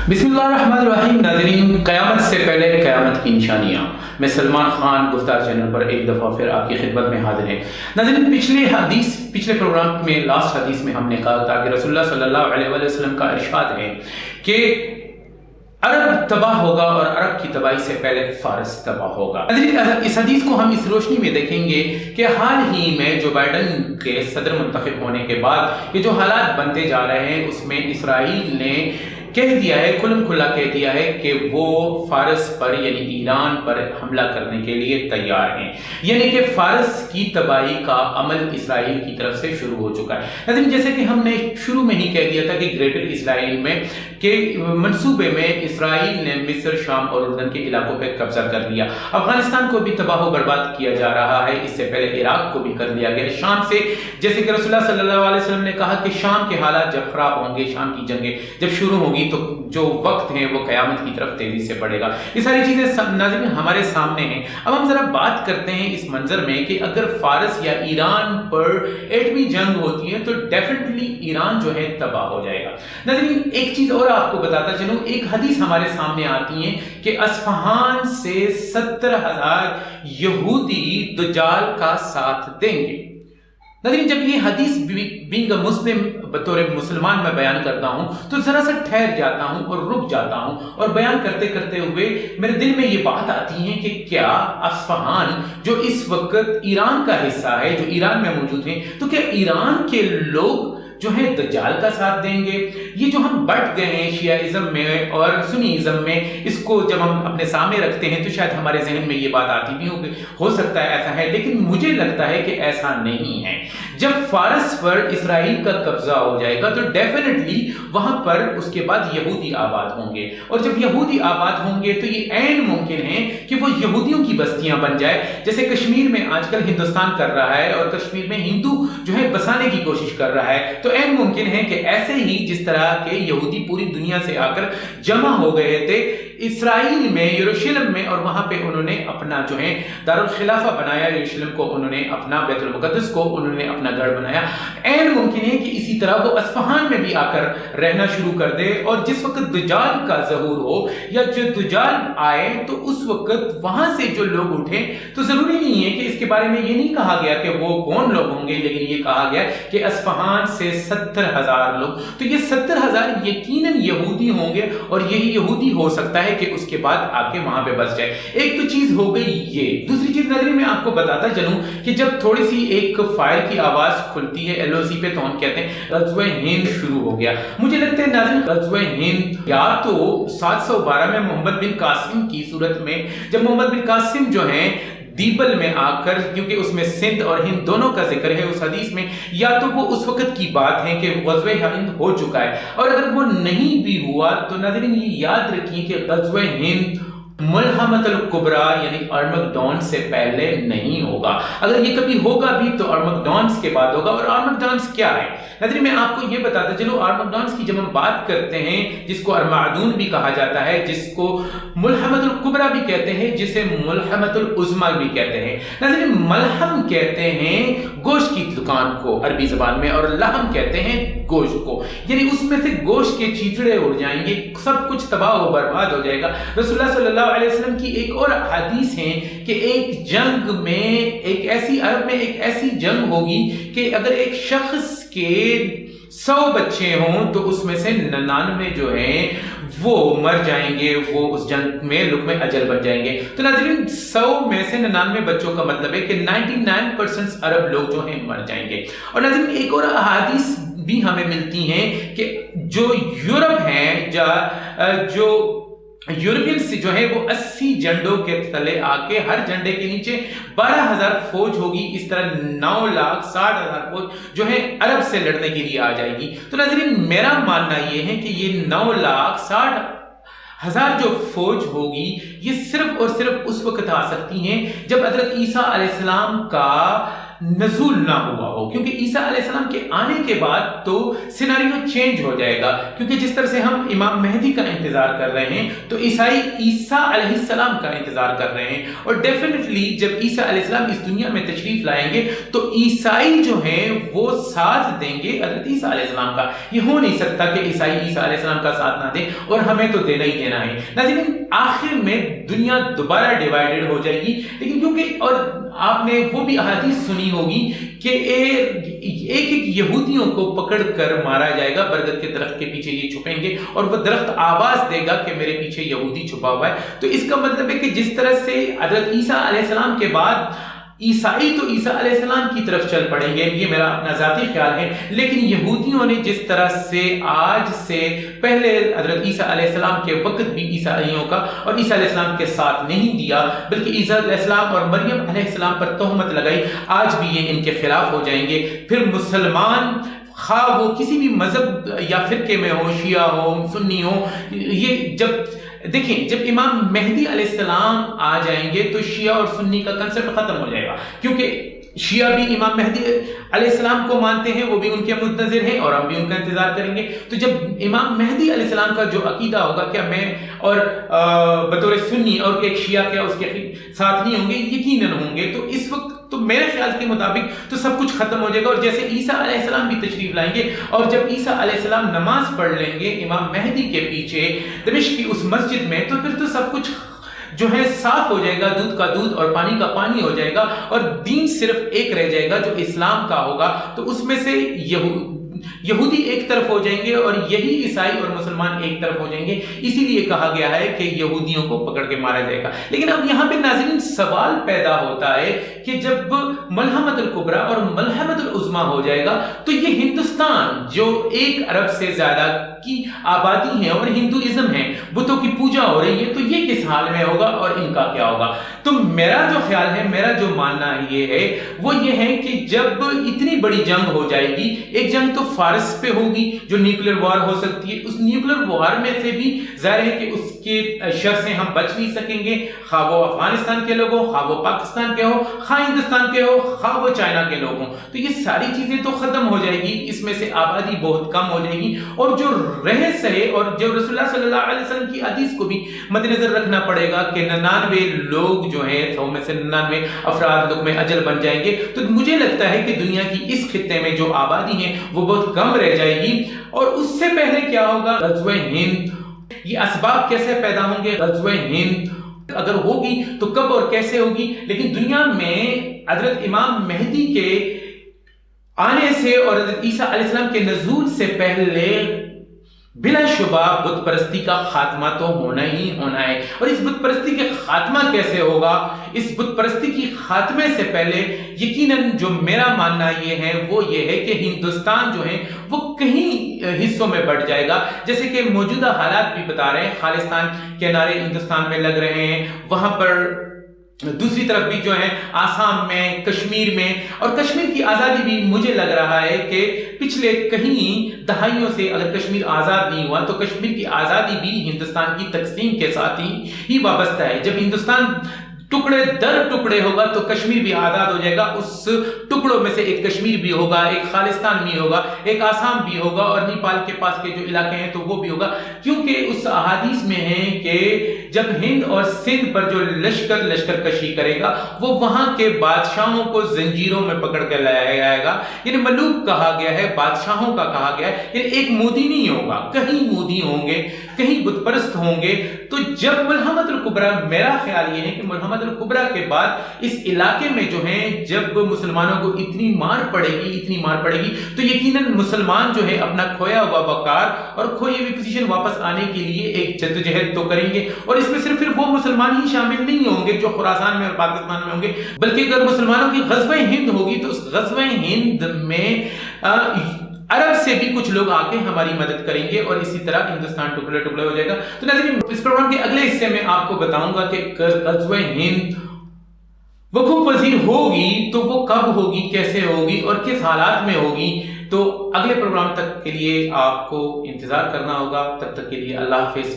بسم اللہ الرحمن الرحیم. ناظرین، قیامت سے پہلے قیامت کی نشانیاں. میں سلمان خان گفتار چینل پر ایک دفعہ پھر آپ کی خدمت میں حاضر ہیں. ناظرین، پچھلے پروگرام میں لاسٹ حدیث میں ہم نے کہا تھا کہ رسول اللہ صلی اللہ علیہ وآلہ وسلم کا ارشاد ہے کہ عرب تباہ ہوگا اور عرب کی تباہی سے پہلے فارس تباہ ہوگا. اس حدیث کو ہم اس روشنی میں دیکھیں گے کہ حال ہی میں جو بائیڈن کے صدر منتخب ہونے کے بعد یہ جو حالات بنتے جا رہے ہیں، اس میں اسرائیل نے کہہ دیا ہے، کھلم کھلا کہہ دیا ہے کہ وہ فارس پر یعنی ایران پر حملہ کرنے کے لیے تیار ہیں. یعنی کہ فارس کی تباہی کا عمل اسرائیل کی طرف سے شروع ہو چکا ہے. لیکن جیسے کہ ہم نے شروع میں ہی کہہ دیا تھا کہ گریٹر اسرائیل میں کے منصوبے میں اسرائیل نے مصر، شام اور اردن کے علاقوں پہ قبضہ کر لیا. افغانستان کو بھی تباہ و برباد کیا جا رہا ہے. اس سے پہلے عراق کو بھی کر لیا گیا. شام سے جیسے کہ رسول اللہ صلی اللہ علیہ وسلم نے کہا کہ شام کے حالات جب خراب ہوں گے، شام کی جنگیں جب شروع ہوگی تو جو وقت ہے وہ قیامت کی طرف تیزی سے بڑھے گا. یہ ساری چیزیں ناظرین ہمارے سامنے ہیں. اب ہم ذرا بات کرتے ہیں اس منظر میں کہ اگر فارس یا ایران پر ایٹمی جنگ ہوتی ہے تو ڈیفینیٹلی ایران جو ہے تباہ ہو جائے گا. ناظرین، ایک چیز اور آپ کو بتاتا چلوں، ایک حدیث ہمارے سامنے آتی ہے کہ اصفہان سے 70,000 یہودی دجال کا ساتھ دیں گے. لیکن جب یہ حدیث بینگ اے مسلم بطور مسلمان میں بیان کرتا ہوں تو ذرا سا ٹھہر جاتا ہوں اور رک جاتا ہوں، اور بیان کرتے کرتے ہوئے میرے دل میں یہ بات آتی ہے کہ کیا اصفہان جو اس وقت ایران کا حصہ ہے، جو ایران میں موجود ہیں، تو کیا ایران کے لوگ جو ہے دجال کا ساتھ دیں گے؟ یہ جو ہم بٹ گئے ہیں شیعہ میں اور سنی ازم میں، اس کو جب ہم اپنے سامنے رکھتے ہیں تو شاید ہمارے ذہن میں یہ بات آتی بھی ہو سکتا ہے ایسا ہے، لیکن مجھے لگتا ہے کہ ایسا نہیں ہے. جب فارس پر اسرائیل کا قبضہ ہو جائے گا تو ڈیفینیٹلی وہاں پر اس کے بعد یہودی آباد ہوں گے، اور جب یہودی آباد ہوں گے تو یہ عین ممکن ہے کہ وہ یہودیوں کی بستیاں بن جائے، جیسے کشمیر میں آج کل ہندوستان کر رہا ہے اور کشمیر میں ہندو جو ہے بسانے کی کوشش کر رہا ہے. تو عین ممکن ہے کہ ایسے ہی جس طرح کے یہودی پوری دنیا سے آ کر جمع ہو گئے تھے اسرائیل میں، یروشلم میں، اور وہاں پہ انہوں نے اپنا جو ہے دارالخلافہ بنایا، یروشلم کو انہوں نے اپنا، بیت المقدس کو انہوں نے اپنا گھر بنایا. عین ممکن ہے کہ اسی طرح وہ اصفہان میں بھی آ کر رہنا شروع کر دے، اور جس وقت دجال کا ظہور ہو یا جو دجال آئے تو اس وقت وہاں سے جو لوگ اٹھیں. تو ضروری نہیں ہے کہ اس کے بارے میں یہ نہیں کہا گیا کہ وہ کون لوگ ہوں گے، لیکن یہ کہا گیا کہ اصفہان سے 70,000 لوگ. تو یہ 70,000 یقیناً یہودی ہوں گے، اور یہی یہودی ہو سکتا ہے کہ اس کے بعد آ کے وہاں پہ بس جائے. ایک تو چیز ہو گئی یہ. دوسری چیز ناظرین میں آپ کو بتاتا چلوں کہ جب تھوڑی سی ایک فائر کی آواز کھلتی ہے LOC پہ تو ہم کہتے ہیں غزوہ ہند شروع ہو گیا. مجھے لگتا ہے ناظرین غزوہ ہند یا تو 712 میں محمد بن قاسم کی صورت میں، جب محمد بن قاسم جو ہیں دیبل میں آ کر، کیونکہ اس میں سندھ اور ہند دونوں کا ذکر ہے اس حدیث میں، یا تو وہ اس وقت کی بات ہے کہ غزوہ ہند ہو چکا ہے، اور اگر وہ نہیں بھی ہوا تو ناظرین یہ یاد رکھیے کہ غزوہ ہند ملحمۃ الکبریٰ یعنی ارمگڈون سے پہلے نہیں ہوگا. اگر یہ کبھی ہوگا بھی تو ارمگڈونس کے بعد ہوگا. اور ارمگڈونس کیا ہے ناظرین میں آپ کو یہ بتاتا چلو. ارمگڈونس کی جب ہم بات کرتے ہیں، جس کو ارمعدون بھی کہا جاتا ہے، جس کو ملحمۃ الکبریٰ بھی کہتے ہیں، جسے ملحمۃ العظمیٰ بھی کہتے ہیں. ناظرین ملحم کہتے ہیں گوشت کی دکان کو عربی زبان میں، اور لحم کہتے ہیں گوشت کو، یعنی اس میں سے گوشت کے چیچڑے اڑ جائیں گے، سب کچھ تباہ و برباد ہو جائے گا. رسول اللہ صلی اللہ علیہ وسلم کی ایک اور حدیث ہے کہ ایک جنگ میں، ایک ایسی عرب میں ایک ایسی جنگ ہوگی کہ اگر ایک شخص کے 100 بچے ہوں تو اس میں سے 99 جو ہیں وہ مر جائیں گے، وہ اس جنگ میں لقمہ اجل بن جائیں گے. تو ناظرین 100 میں سے 99 بچوں کا مطلب ہے کہ 99% عرب لوگ جو ہیں مر جائیں گے. اور ناظرین ایک اور احادیث بھی ہمیں ملتی ہیں کہ جو یورپ ہیں، جو یورپینز جو ہے وہ 80 جھنڈوں کے تلے آ کے ہر جھنڈے کے نیچے 12,000 فوج ہوگی. اس طرح 9,60,000 فوج جو ہے عرب سے لڑنے کے لیے آ جائے گی. تو ناظرین میرا ماننا یہ ہے کہ یہ 9,60,000 جو فوج ہوگی یہ صرف اور صرف اس وقت آ سکتی ہیں جب حضرت عیسیٰ علیہ السلام کا نزول نہ ہوا ہو، کیونکہ عیسیٰ علیہ السلام کے آنے کے بعد تو سیناریو چینج ہو جائے گا، کیونکہ جس طرح سے ہم امام مہدی کا انتظار کر رہے ہیں تو عیسائی عیسیٰ علیہ السلام کا انتظار کر رہے ہیں، اور ڈیفینیٹلی جب عیسیٰ علیہ السلام اس دنیا میں تشریف لائیں گے تو عیسائی جو ہیں وہ ساتھ دیں گے حضرت عیسیٰ علیہ السلام کا۔ یہ ہو نہیں سکتا کہ عیسائی عیسیٰ علیہ السلام کا ساتھ نہ دیں، اور ہمیں تو دینا ہی دینا ہے۔ ناظرین، آخر میں دنیا دوبارہ ڈیوائیڈڈ ہو جائے گی، لیکن کیونکہ اور آپ نے وہ بھی احادیث سنی ہوگی کہ ایک یہودیوں کو پکڑ کر مارا جائے گا، برگد کے درخت کے پیچھے یہ چھپیں گے اور وہ درخت آواز دے گا کہ میرے پیچھے یہودی چھپا ہوا ہے۔ تو اس کا مطلب ہے کہ جس طرح سے حضرت عیسیٰ علیہ السلام کے بعد عیسائی تو عیسیٰ علیہ السلام کی طرف چل پڑیں گے، یہ میرا اپنا ذاتی خیال ہے، لیکن یہودیوں نے جس طرح سے آج سے پہلے حضرت عیسیٰ علیہ السلام کے وقت بھی عیسائیوں کا اور عیسیٰ علیہ السلام کے ساتھ نہیں دیا، بلکہ عیسیٰ علیہ السلام اور مریم علیہ السلام پر تہمت لگائی، آج بھی یہ ان کے خلاف ہو جائیں گے۔ پھر مسلمان خواہ وہ کسی بھی مذہب یا فرقے میں ہو، شیعہ ہو، سنی ہو، یہ دیکھیں جب امام مہدی علیہ السلام آ جائیں گے تو شیعہ اور سنی کا کنسپٹ ختم ہو جائے گا، کیونکہ شیعہ بھی امام مہدی علیہ السلام کو مانتے ہیں، وہ بھی ان کے منتظر ہیں اور ہم بھی ان کا انتظار کریں گے۔ تو جب امام مہدی علیہ السلام کا جو عقیدہ ہوگا، کیا میں اور بطور سنی اور ایک شیعہ کیا اس کے ساتھ نہیں ہوں گے؟ یقیناً ہوں گے۔ تو اس وقت تو میرے خیال کے مطابق تو سب کچھ ختم ہو جائے گا، اور جیسے عیسیٰ علیہ السلام بھی تشریف لائیں گے، اور جب عیسیٰ علیہ السلام نماز پڑھ لیں گے امام مہدی کے پیچھے دمشق کی اس مسجد میں، تو پھر تو سب کچھ جو ہے صاف ہو جائے گا، دودھ کا دودھ اور پانی کا پانی ہو جائے گا، اور دین صرف ایک رہ جائے گا جو اسلام کا ہوگا۔ تو اس میں سے یہودی ایک طرف ہو جائیں گے اور یہی عیسائی اور مسلمان ایک طرف ہو جائیں گے۔ اسی لیے کہا گیا ہے کہ یہودیوں کو پکڑ کے مارا جائے گا۔ لیکن اب یہاں پہ ناظرین سوال پیدا ہوتا ہے کہ جب ملحمۃ الکبریٰ اور ملحمۃ العظمیٰ ہو جائے گا تو یہ ہندوستان جو 1 ارب سے زیادہ کی آبادی ہے اور ہندوازم ہے، بتوں کی پوجا ہو رہی ہے، تو یہ کس حال میں ہوگا اور ان کا کیا ہوگا؟ تو میرا جو خیال ہے، میرا جو ماننا یہ ہے وہ یہ ہے کہ جب اتنی بڑی جنگ ہو جائے گی، ایک جنگ تو فارس پہ ہوگی جو نیوکلیر وار ہو سکتی ہے، اس نیوکلیر وار میں سے بھی ظاہر ہے کہ اس کے شر سے ہم بچ نہیں سکیں گے، خواہ وہ افغانستان کے لوگ ہوں، خواہ وہ پاکستان کے ہوں، خواہ ہندوستان کے ہوں، خواہ وہ چائنا کے لوگ ہوں، تو یہ ساری چیزیں تو ختم ہو جائے گی، اس میں سے آبادی بہت کم ہو جائے گی، اور جو رہ سہے اور جو رسول اللہ صلی اللہ علیہ وسلم کی حدیث کو بھی مد نظر رکھنا پڑے گا کہ 99 لوگ جو ہیں 100 میں سے 99 افراد لوگ میں اجل بن جائیں گے، تو مجھے لگتا ہے کہ دنیا کی اس خطے میں جو آبادی ہے وہ بہت کم رہ جائے گی۔ اور اس سے پہلے کیا ہوگا؟ غزوہ ہند، یہ اسباب کیسے پیدا ہوں گے؟ غزوہ ہند اگر ہوگی تو کب اور کیسے ہوگی؟ لیکن دنیا میں حضرت امام مہدی کے آنے سے اور حضرت عیسیٰ علیہ السلام کے نزول سے پہلے بلا شبہ بت پرستی کا خاتمہ تو ہونا ہی ہونا ہے، اور اس بت پرستی کے خاتمہ کیسے ہوگا؟ اس بت پرستی کی خاتمے سے پہلے یقیناً جو میرا ماننا یہ ہے وہ یہ ہے کہ ہندوستان جو ہے وہ کہیں حصوں میں بڑھ جائے گا، جیسے کہ موجودہ حالات بھی بتا رہے ہیں، خالصتان کے نعرے ہندوستان میں لگ رہے ہیں، وہاں پر دوسری طرف بھی جو ہے آسام میں، کشمیر میں، اور کشمیر کی آزادی بھی مجھے لگ رہا ہے کہ پچھلے کہیں دہائیوں سے اگر کشمیر آزاد نہیں ہوا تو کشمیر کی آزادی بھی ہندوستان کی تقسیم کے ساتھ ہی وابستہ ہے۔ جب ہندوستان ٹکڑے در ٹکڑے ہوگا تو کشمیر بھی آزاد ہو جائے گا، اس ٹکڑوں میں سے ایک کشمیر بھی ہوگا، ایک خالصتان بھی ہوگا، ایک آسام بھی ہوگا، اور نیپال کے پاس کے جو علاقے ہیں تو وہ بھی ہوگا، کیونکہ اس احادیث میں ہے کہ جب ہند اور سندھ پر جو لشکر کشی کرے گا وہ وہاں کے بادشاہوں کو زنجیروں میں پکڑ کے لایا جائے گا، یعنی ملوک کہا گیا ہے، بادشاہوں کا کہا گیا ہے، یعنی ایک مودی نہیں ہوگا، کہیں مودی ہوں گے، کہیں بت پرست ہوں گے۔ تو جب ملحمۃ الکبریٰ، میرا خیال یہ ہے کہ ملحمۃ الکبریٰ کے بعد اس علاقے میں جو ہیں جب مسلمانوں کو اتنی مار پڑے گی تو یقیناً مسلمان جو ہے اپنا کھویا ہوا وقار اور کھوئی ہوئی پوزیشن واپس آنے کے لیے ایک جدوجہد تو کریں گے، اور اس میں صرف وہ مسلمان ہی شامل نہیں ہوں گے جو خراسان میں اور پاکستان میں ہوں گے، بلکہ اگر مسلمانوں کی غزوہ ہند ہوگی تو اس غزوہ ہند میں عرب سے بھی کچھ لوگ آ کے ہماری مدد کریں گے، اور اسی طرح ہندوستان ٹکڑے ٹکڑے ہو جائے گا۔ تو ناظرین، اس پروگرام کے اگلے حصے میں آپ کو بتاؤں گا کہ غزوہ ہند وقوع پذیر ہوگی تو وہ کب ہوگی، کیسے ہوگی اور کس حالات میں ہوگی۔ تو اگلے پروگرام تک کے لیے آپ کو انتظار کرنا ہوگا، تب تک کے لیے اللہ حافظ۔